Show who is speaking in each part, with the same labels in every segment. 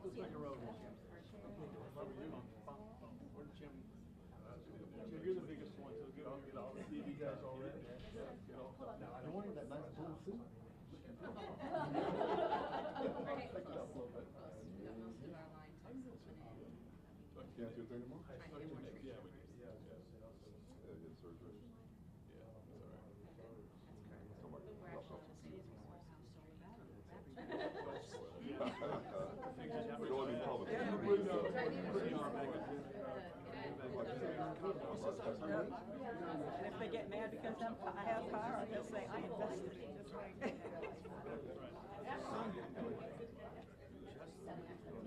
Speaker 1: Let's make a road. Jim, you're the biggest one, so get all the TV guys already.
Speaker 2: I'm wearing that nice blue suit.
Speaker 3: Can't do it anymore?
Speaker 1: Yeah, we do.
Speaker 3: Get surgery.
Speaker 1: Yeah, that's all right.
Speaker 3: We're going in public.
Speaker 4: And if they get mad because I have power, they'll say I invested.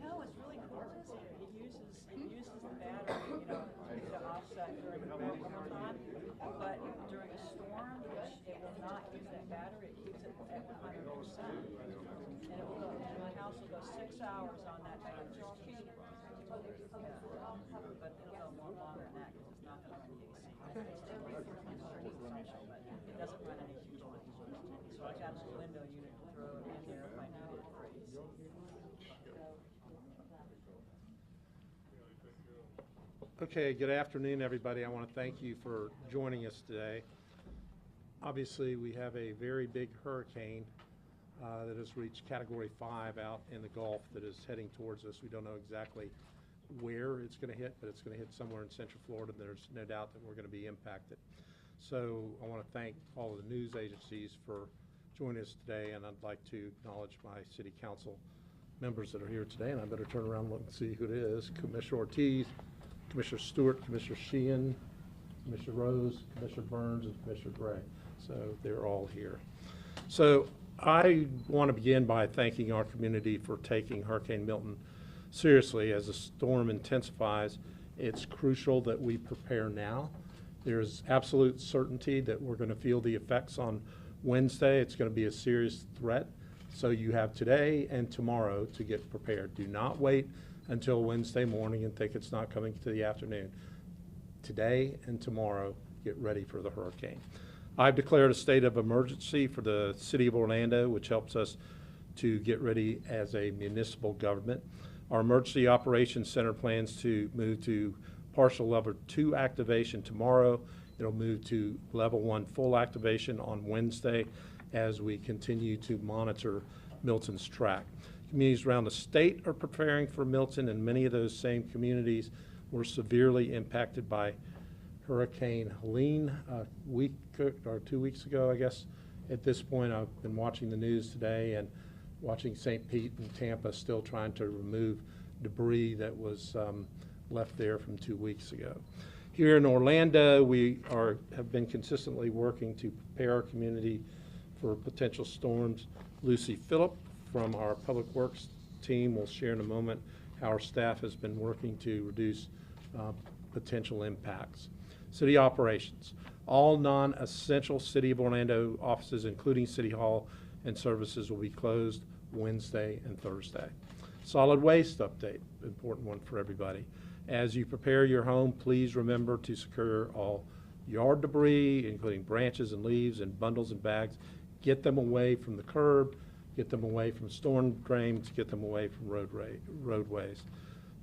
Speaker 4: No, it's really cool. It uses the battery, to offset during the summertime. But during a storm, it will not use that battery. It keeps it at 100%. And it will go, and my house will go 6 hours on that battery. But it'll go more longer than that because it's not going to run the AC. It's still essential, but it doesn't run any huge ones. So I got a little window unit to throw it in there if I know it freezes.
Speaker 5: Okay, good afternoon, everybody. I want to thank you for joining us today. Obviously, we have a very big hurricane that has reached Category 5 out in the Gulf that is heading towards us. We don't know exactly where it's going to hit, but it's going to hit somewhere in Central Florida, and there's no doubt that we're going to be impacted. So I want to thank all of the news agencies for joining us today, and I'd like to acknowledge my City Council members that are here today, and I better turn around and look and see who it is. Commissioner Ortiz, Commissioner Stewart, Commissioner Sheehan, Commissioner Rose, Commissioner Burns, and Commissioner Gray. So they're all here. So I want to begin by thanking our community for taking Hurricane Milton seriously. As the storm intensifies, it's crucial that we prepare now. There's absolute certainty that we're going to feel the effects on Wednesday. It's going to be a serious threat. So you have today and tomorrow to get prepared. Do not wait until Wednesday morning and think it's not coming to the afternoon. Today and tomorrow, get ready for the hurricane. I've declared a state of emergency for the City of Orlando, which helps us to get ready as a municipal government. Our Emergency Operations Center plans to move to partial level 2 activation tomorrow. It'll move to level 1 full activation on Wednesday as we continue to monitor Milton's track. Communities around the state are preparing for Milton, and many of those same communities were severely impacted by Hurricane Helene a week or 2 weeks ago, I guess. At this point, I've been watching the news today and watching St. Pete and Tampa still trying to remove debris that was left there from 2 weeks ago. Here in Orlando, we have been consistently working to prepare our community for potential storms. Lucy Phillip from our Public Works team will share in a moment how our staff has been working to reduce potential impacts. City operations. All non-essential City of Orlando offices, including City Hall and services, will be closed Wednesday and Thursday. Solid waste update, important one for everybody. As you prepare your home, please remember to secure all yard debris, including branches and leaves and bundles and bags. Get them away from the curb, get them away from storm drains, get them away from roadways.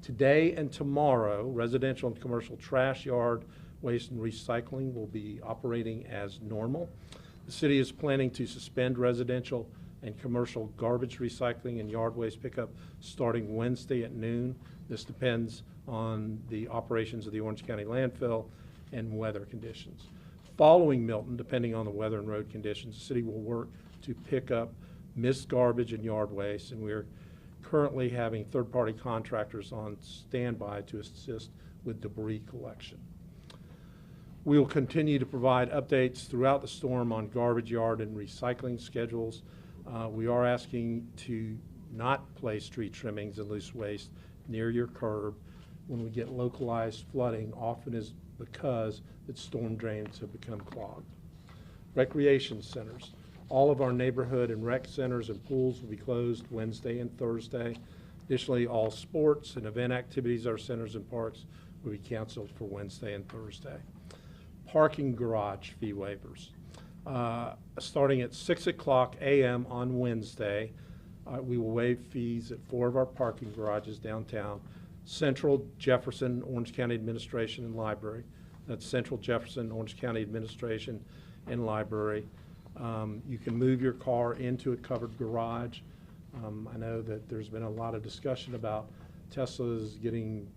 Speaker 5: Today and tomorrow, residential and commercial trash, yard waste, and recycling will be operating as normal. The city is planning to suspend residential and commercial garbage recycling and yard waste pickup starting Wednesday at noon. This depends on the operations of the Orange County landfill and weather conditions. Following Milton, depending on the weather and road conditions, the city will work to pick up missed garbage and yard waste, and we're currently having third-party contractors on standby to assist with debris collection. We will continue to provide updates throughout the storm on garbage yard and recycling schedules. We are asking to not place tree trimmings and loose waste near your curb. when we get localized flooding, often is because its storm drains have become clogged. Recreation centers. All of our neighborhood and rec centers and pools will be closed Wednesday and Thursday. Additionally, all sports and event activities at our centers and parks will be canceled for Wednesday and Thursday. Parking garage fee waivers. Starting at 6 o'clock a.m. on Wednesday, we will waive fees at 4 of our parking garages downtown: Central, Jefferson, Orange County Administration, and Library. That's Central, Jefferson, Orange County Administration, and Library. You can move your car into a covered garage. I know that there's been a lot of discussion about Teslas getting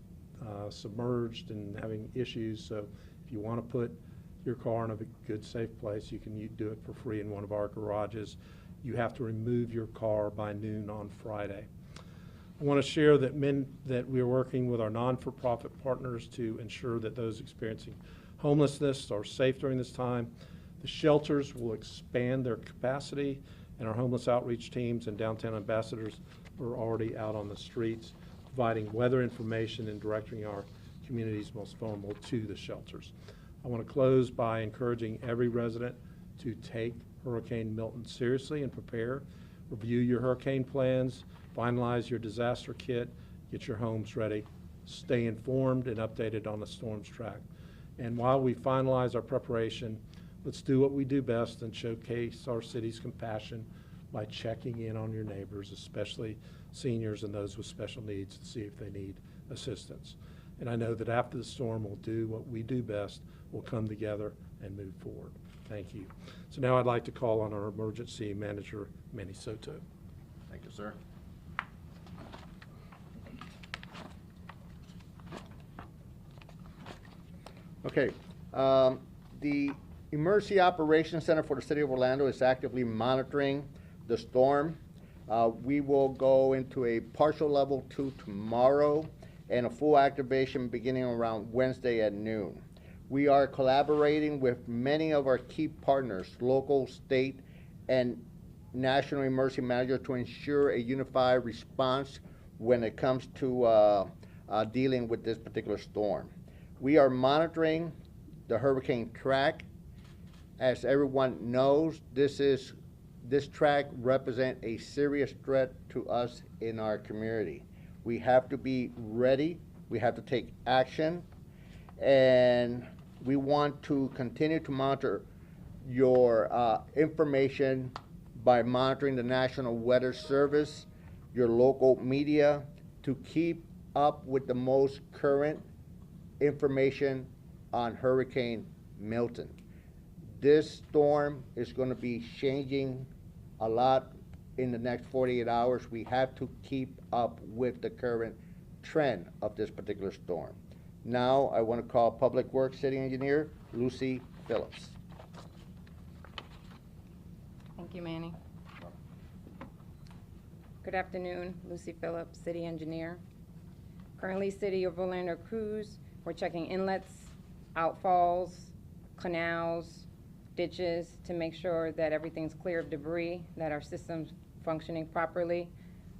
Speaker 5: submerged and having issues, so if you want to put your car in a good, safe place, you can do it for free in one of our garages. You have to remove your car by noon on Friday. I want to share that we are working with our non-for-profit partners to ensure that those experiencing homelessness are safe during this time. The shelters will expand their capacity, and our homeless outreach teams and downtown ambassadors are already out on the streets providing weather information and directing our community's most vulnerable to the shelters. I want to close by encouraging every resident to take Hurricane Milton seriously and prepare. Review your hurricane plans, finalize your disaster kit, get your homes ready, stay informed and updated on the storm's track. And while we finalize our preparation, let's do what we do best and showcase our city's compassion by checking in on your neighbors, especially seniors and those with special needs, to see if they need assistance. And I know that after the storm, we'll do what we do best. We'll come together and move forward. Thank you. So now I'd like to call on our emergency manager, Manny Soto.
Speaker 6: Thank you, sir.
Speaker 2: Okay, the Emergency Operations Center for the City of Orlando is actively monitoring the storm. We will go into a partial level 2 tomorrow and a full activation beginning around Wednesday at noon. We are collaborating with many of our key partners, local, state, and national emergency managers, to ensure a unified response when it comes to dealing with this particular storm. We are monitoring the hurricane track. As everyone knows, this track represents a serious threat to us in our community. We have to be ready. We have to take action. And we want to continue to monitor your information by monitoring the National Weather Service, your local media, to keep up with the most current information on Hurricane Milton. This storm is going to be changing a lot in the next 48 hours. We have to keep up with the current trend of this particular storm. Now I want to call Public Works City Engineer Lucy Phillips.
Speaker 7: Thank you, Manny. Good afternoon, Lucy Phillips, City Engineer. Currently, City of Orlando crews, we're checking inlets, outfalls, canals, ditches to make sure that everything's clear of debris, that our system's functioning properly.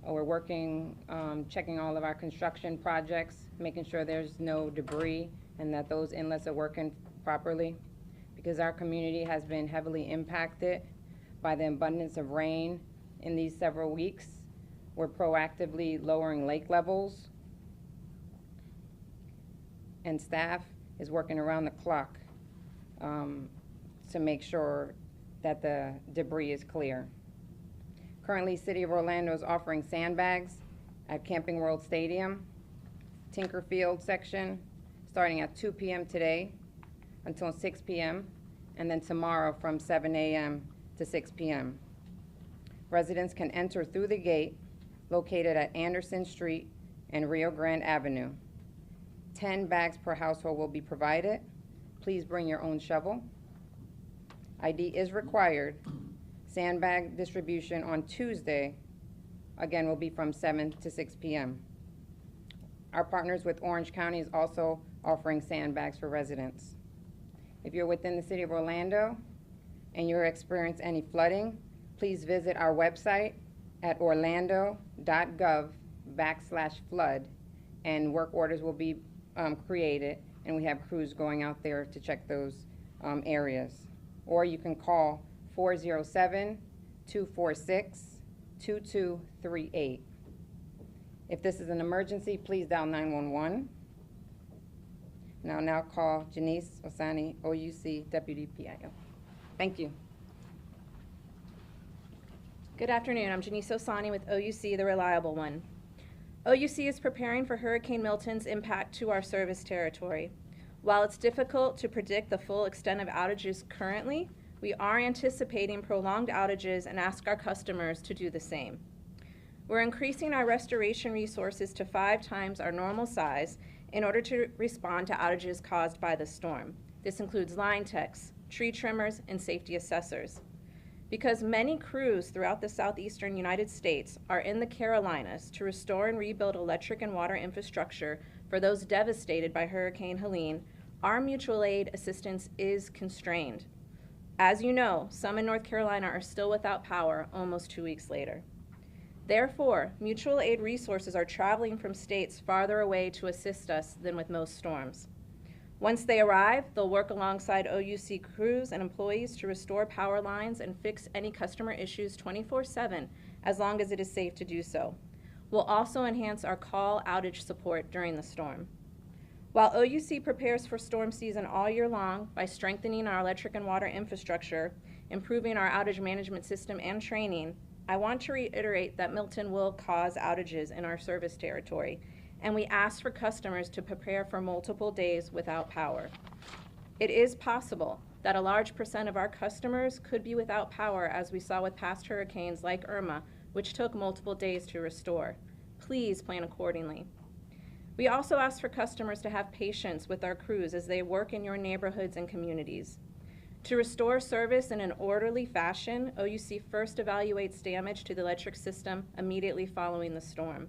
Speaker 7: We're working, checking all of our construction projects, making sure there's no debris and that those inlets are working properly. Because our community has been heavily impacted by the abundance of rain in these several weeks, we're proactively lowering lake levels, and staff is working around the clock to make sure that the debris is clear. Currently, City of Orlando is offering sandbags at Camping World Stadium, Tinker Field section, starting at 2 p.m. today until 6 p.m., and then tomorrow from 7 a.m. to 6 p.m. Residents can enter through the gate located at Anderson Street and Rio Grande Avenue. 10 bags per household will be provided. Please bring your own shovel. ID is required. Sandbag distribution on Tuesday, again, will be from 7 to 6 p.m. Our partners with Orange County is also offering sandbags for residents. If you're within the City of Orlando and you're experiencing any flooding, please visit our website at orlando.gov/flood and work orders will be created, and we have crews going out there to check those areas. Or you can call 407-246-2238. If this is an emergency, please dial 911. And I'll now call Janice Osani, OUC Deputy PIO. Thank you.
Speaker 6: Good afternoon. I'm Janice Osani with OUC, the reliable one. OUC is preparing for Hurricane Milton's impact to our service territory. While it's difficult to predict the full extent of outages currently, we are anticipating prolonged outages and ask our customers to do the same. We're increasing our restoration resources to 5 times our normal size in order to respond to outages caused by the storm. This includes line techs, tree trimmers, and safety assessors. Because many crews throughout the southeastern United States are in the Carolinas to restore and rebuild electric and water infrastructure for those devastated by Hurricane Helene, our mutual aid assistance is constrained. As you know, some in North Carolina are still without power almost 2 weeks later. Therefore, mutual aid resources are traveling from states farther away to assist us than with most storms. Once they arrive, they'll work alongside OUC crews and employees to restore power lines and fix any customer issues 24/7 as long as it is safe to do so. We'll also enhance our call outage support during the storm. While OUC prepares for storm season all year long by strengthening our electric and water infrastructure, improving our outage management system and training, I want to reiterate that Milton will cause outages in our service territory, and we ask for customers to prepare for multiple days without power. It is possible that a large percent of our customers could be without power, as we saw with past hurricanes like Irma, which took multiple days to restore. Please plan accordingly. We also ask for customers to have patience with our crews as they work in your neighborhoods and communities. To restore service in an orderly fashion, OUC first evaluates damage to the electric system immediately following the storm.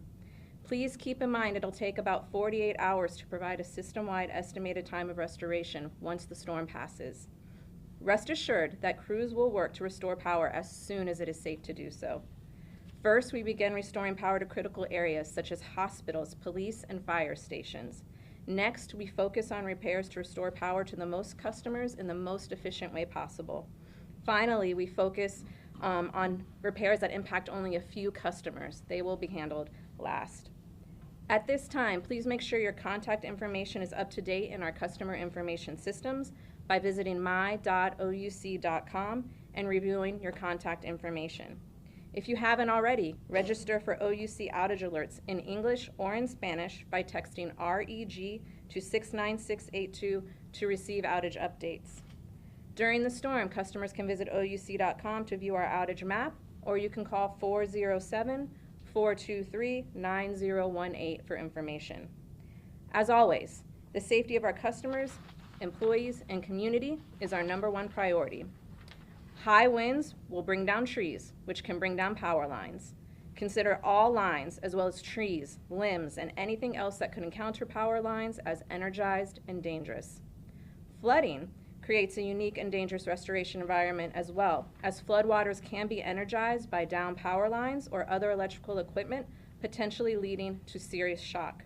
Speaker 6: Please keep in mind it'll take about 48 hours to provide a system-wide estimated time of restoration once the storm passes. Rest assured that crews will work to restore power as soon as it is safe to do so. First, we begin restoring power to critical areas such as hospitals, police, and fire stations. Next, we focus on repairs to restore power to the most customers in the most efficient way possible. Finally, we focus on repairs that impact only a few customers. They will be handled last. At this time, please make sure your contact information is up to date in our customer information systems by visiting my.ouc.com and reviewing your contact information. If you haven't already, register for OUC outage alerts in English or in Spanish by texting REG to 69682 to receive outage updates. During the storm, customers can visit OUC.com to view our outage map, or you can call 407-423-9018 for information. As always, the safety of our customers, employees, and community is our #1 priority. High winds will bring down trees, which can bring down power lines. Consider all lines, as well as trees, limbs, and anything else that could encounter power lines as energized and dangerous. Flooding creates a unique and dangerous restoration environment as well, as floodwaters can be energized by downed power lines or other electrical equipment, potentially leading to serious shock.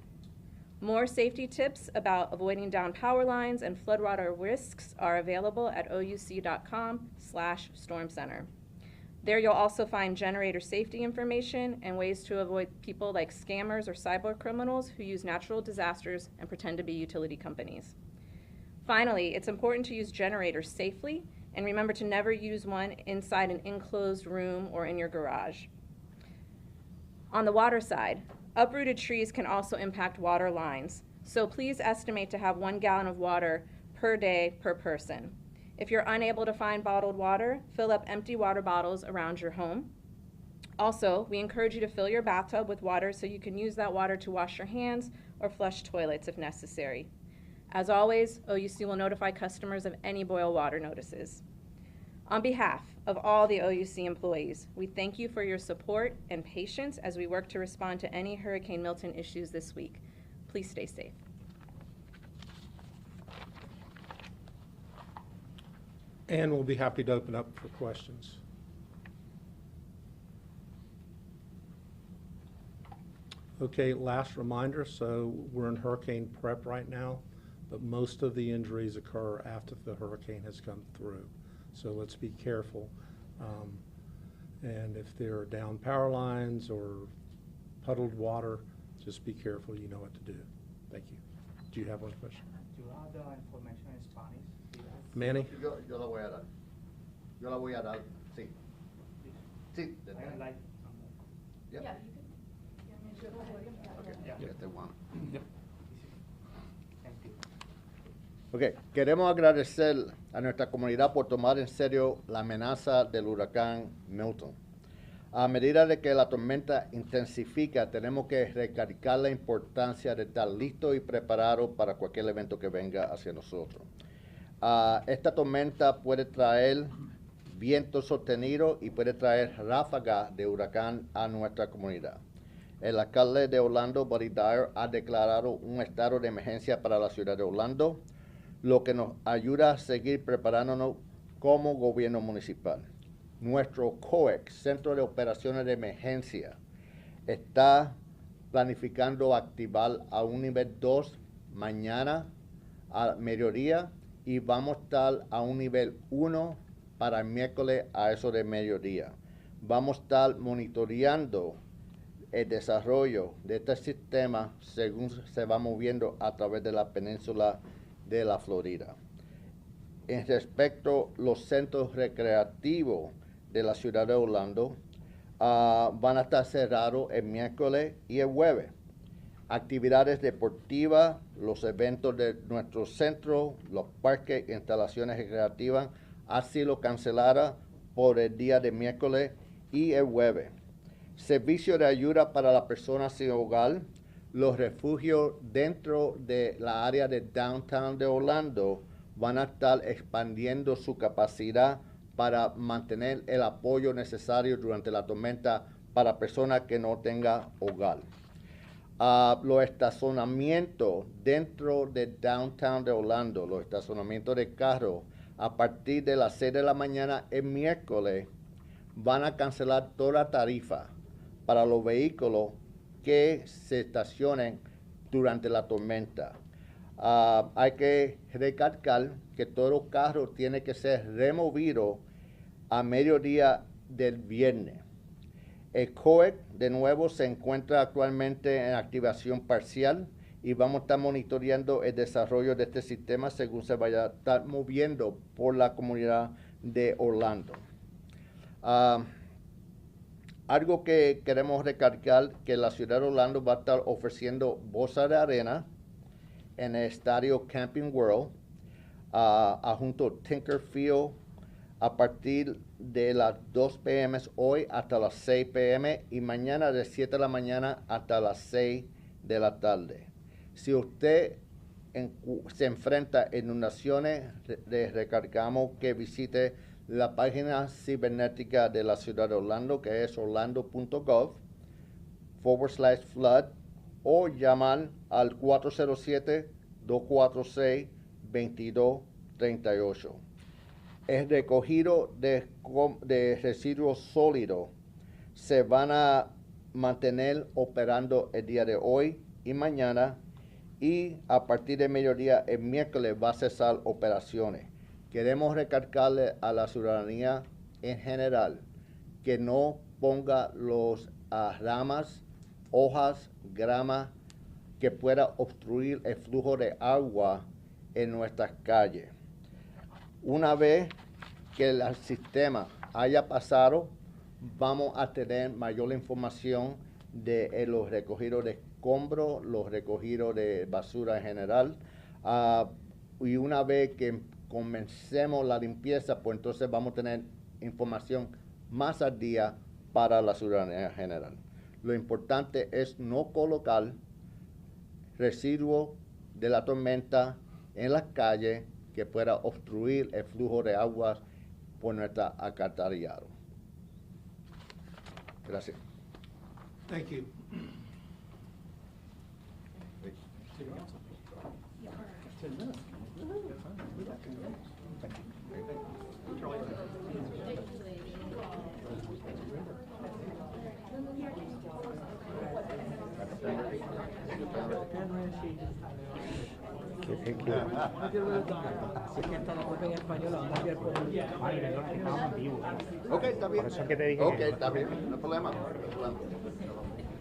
Speaker 6: More safety tips about avoiding downed power lines and floodwater risks are available at ouc.com/stormcenter. There you'll also find generator safety information and ways to avoid people like scammers or cyber criminals who use natural disasters and pretend to be utility companies. Finally, it's important to use generators safely, and remember to never use one inside an enclosed room or in your garage. On the water side, uprooted trees can also impact water lines, so please estimate to have 1 gallon of water per day per person. If you're unable to find bottled water, fill up empty water bottles around your home. Also, we encourage you to fill your bathtub with water so you can use that water to wash your hands or flush toilets if necessary. As always, OUC will notify customers of any boil water notices. On behalf of all the OUC employees, we thank you for your support and patience as we work to respond to any Hurricane Milton issues this week. Please stay safe.
Speaker 5: And we'll be happy to open up for questions. Okay, last reminder, so we're in hurricane prep right now, but most of the injuries occur after the hurricane has come through. So let's be careful. And if there are down power lines or puddled water, just be careful, you know what to do. Thank you. Do you have one question?
Speaker 8: Do you have the information in Spanish?
Speaker 5: Manny?
Speaker 2: Yo la voy a dar. Yo la voy a dar, sí. Sí.
Speaker 8: I would like.
Speaker 2: Yeah.
Speaker 6: Yeah, you could.
Speaker 2: Okay.
Speaker 8: Yeah.
Speaker 2: Este one.
Speaker 8: Thank you.
Speaker 2: Ok, queremos agradecer a nuestra comunidad por tomar en serio la amenaza del huracán Milton. A medida de que la tormenta intensifica, tenemos que recalcar la importancia de estar listos y preparados para cualquier evento que venga hacia nosotros. Esta tormenta puede traer viento sostenido y puede traer ráfagas de huracán a nuestra comunidad. El alcalde de Orlando, Buddy Dyer, ha declarado un estado de emergencia para la ciudad de Orlando, lo que nos ayuda a seguir preparándonos como gobierno municipal. Nuestro COEC, Centro de Operaciones de Emergencia, está planificando activar a un nivel 2 mañana a mediodía y vamos a estar a un nivel 1 para el miércoles a eso de mediodía. Vamos a estar monitoreando el desarrollo de este sistema según se va moviendo a través de la península de la Florida. En respecto a los centros recreativos de la ciudad de Orlando, van a estar cerrados el miércoles y el jueves. Actividades deportivas, los eventos de nuestro centro, los parques e instalaciones recreativas han sido canceladas por el día de miércoles y el jueves. Servicio de ayuda para las personas sin hogar, los refugios dentro de la área de downtown de Orlando van a estar expandiendo su capacidad para mantener el apoyo necesario durante la tormenta para personas que no tengan hogar. Los estacionamientos dentro de downtown de Orlando, los estacionamientos de carros, a partir de las 6 de la mañana el miércoles, van a cancelar toda tarifa para los vehículos que se estacionen durante la tormenta. Hay que recalcar que todos los carros tienen que ser removidos a mediodía del viernes. El COEC, de nuevo, se encuentra actualmente en activación parcial y vamos a estar monitoreando el desarrollo de este sistema según se vaya a estar moviendo por la comunidad de Orlando. Algo que queremos recalcar, que la ciudad de Orlando va a estar ofreciendo bolsa de arena en el estadio Camping World, junto a Tinkerfield, a partir de las 2 p.m. hoy hasta las 6 p.m. y mañana de 7 de la mañana hasta las 6 de la tarde. Si usted se enfrenta a inundaciones, le recalcamos que visite la página cibernética de la ciudad de Orlando, que es orlando.gov/flood, o llamar al 407-246-2238. El recogido de residuos sólidos se van a mantener operando el día de hoy y mañana, y a partir de mediodía el miércoles va a cesar operaciones. Queremos recalcarle a la ciudadanía en general que no ponga los ramas, hojas, grama que pueda obstruir el flujo de agua en nuestras calles. Una vez que el sistema haya pasado, vamos a tener mayor información de los recogidos de escombros, los recogidos de basura en general, y una vez que comencemos la limpieza, pues entonces vamos a tener información más al día para la ciudadanía en general. Lo importante es no colocar residuos de la tormenta en las calles que pueda obstruir el flujo de agua por nuestra alcantarillado. Gracias.
Speaker 5: Thank you.
Speaker 2: Thank you. Thank you. Ok, está bien.
Speaker 9: Por eso es que te dije
Speaker 2: Ok,
Speaker 9: que-
Speaker 2: está bien, no hay problema. No hay problema.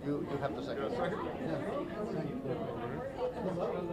Speaker 2: You have the second.